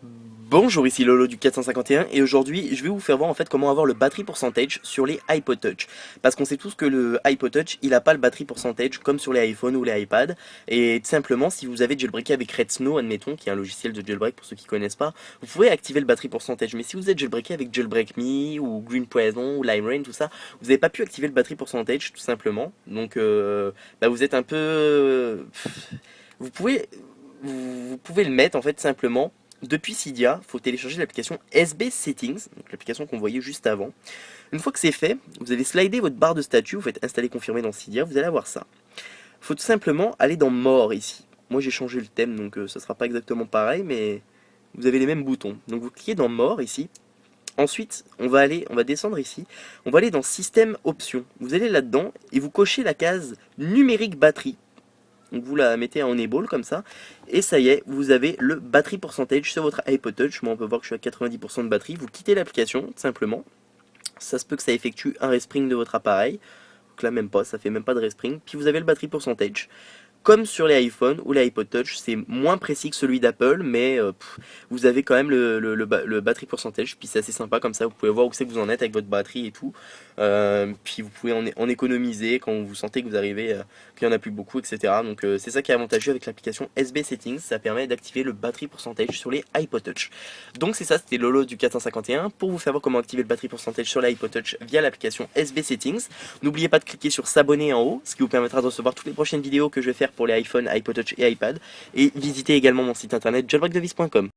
Bonjour, ici Lolo du 451 et aujourd'hui je vais vous faire voir en fait comment avoir le battery percentage sur les iPod Touch. Parce qu'on sait tous que le iPod Touch il a pas le battery percentage comme sur les iPhones ou les iPads. Et tout simplement si vous avez jailbreaké avec Red Snow admettons, qui est un logiciel de jailbreak pour ceux qui connaissent pas, vous pouvez activer le battery percentage. Mais si vous êtes jailbreaké avec Jailbreak Me ou Green Poison ou Lime Rain tout ça, vous n'avez pas pu activer le battery percentage tout simplement. Donc vous êtes un peu... Vous pouvez, vous pouvez le mettre en fait simplement. Depuis Cydia, il faut télécharger l'application SB Settings, donc l'application qu'on voyait juste avant. Une fois que c'est fait, vous allez slider votre barre de statut, vous faites installer confirmer dans Cydia, vous allez avoir ça. Il faut tout simplement aller dans More ici. Moi j'ai changé le thème donc ça sera pas exactement pareil, mais vous avez les mêmes boutons. Donc vous cliquez dans More ici. Ensuite, on va descendre ici, on va aller dans Système Options. Vous allez là-dedans et vous cochez la case numérique batterie. Donc vous la mettez en enable comme ça, et ça y est, vous avez le battery percentage sur votre iPod Touch. Moi on peut voir que je suis à 90% de batterie, vous quittez l'application, tout simplement. Ça se peut que ça effectue un respring de votre appareil, donc là même pas, ça fait même pas de respring, puis vous avez le battery percentage. Comme sur les iPhones ou les iPod Touch, c'est moins précis que celui d'Apple, mais vous avez quand même le battery percentage, puis c'est assez sympa comme ça, vous pouvez voir où c'est que vous en êtes avec votre batterie et tout. Puis vous pouvez en économiser quand vous sentez que vous arrivez, qu'il n'y en a plus beaucoup, etc. Donc c'est ça qui est avantageux avec l'application SB Settings, ça permet d'activer le battery percentage sur les iPod Touch. Donc c'est ça, c'était Lolo du 451 pour vous faire voir comment activer le battery percentage sur l'iPod Touch via l'application SB Settings. N'oubliez pas de cliquer sur s'abonner en haut, ce qui vous permettra de recevoir toutes les prochaines vidéos que je vais faire pour les iPhone, iPod Touch et iPad. Et visitez également mon site internet jailbreakdevice.com.